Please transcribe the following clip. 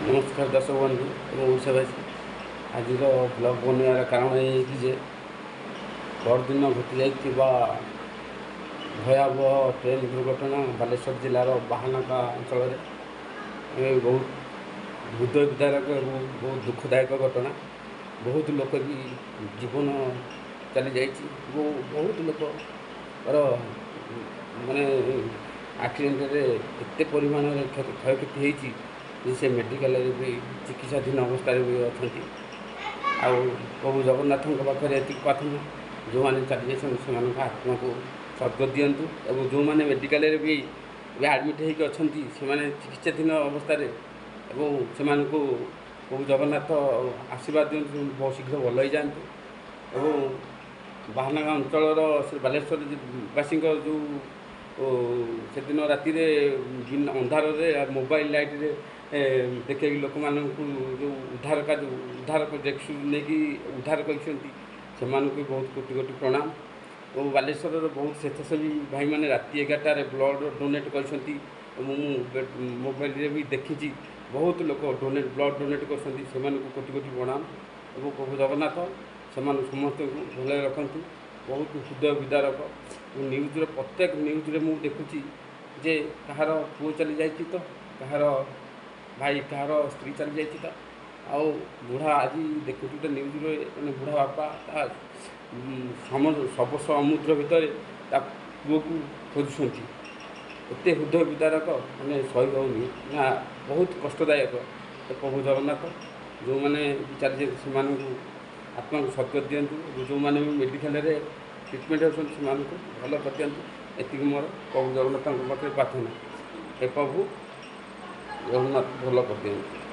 नमस्कार दर्शक बंधु एवं ओडावासी आज ब्लग बनवार कारण ये परदिन घटी जा भयावह ट्रेन दुर्घटना बालेश्वर जिलार बाहानगा अंचल बहुत हृदय विदारक और बहुत दुखदायक घटना। बहुत लोक की जीवन चली जाइए। बहुत लोक माने एक्सीडेंट एत परिमाण क्षय क्षति होती से मेडिकल भी चिकित्साधीन अवस्था भी अच्छा। आउ प्रभु जगन्नाथ पाखे ये प्रार्थना जो मैंने चली जाए से आत्मा को स्वर्ग दिंतु और जो मैंने मेडिकल भी आडमिट होती से चिकित्साधीन अवस्था से प्रभु जगन्नाथ आशीर्वाद दिंतु बहुत शीघ्र भल हो जातु। और बाहानगा अंचल बालेश्वर वासी जो से दिन राति अंधार मोबाइल लाइट देखे लोक मान जो उद्धार नहीं उद्धार कर बहुत कोटि कोटि प्रणाम। और बालेश्वर बहुत स्वेच्छासेवी भाई मैंने राति 11टार ब्लड डोनेट कर मोबाइल भी देखी बहुत लोक ब्लड डोनेट कर कोटि कोटि प्रणाम। और प्रभु जगन्नाथ से समस्त भल रखती। बहुत हृदय विदारक न्यूज प्रत्येक न्यूज मुझे देखुची जे कहार पुओ चली जाइए तो कहार भाई कहार स्त्री चली जाइए तो आउ बुढ़ा आज देखु गोटे न्यूज मैंने बुढ़ा बापा सब समुद्र भितर पुओ को खोजुंट एत हृदय विदारक मैंने सही होनी ना बहुत कष्टदायक। तो प्रभु जगन्नाथ जो मैंने चली से आत्मा को स्वर्ग दिंतु जो मैंने मेडिकल ट्रिटमेंट होती भल कर दिंतु। एति मोर प्रभु जगन्नाथ पाखे प्रार्थना हे प्रभु जगन्नाथ भल कर दिंतु।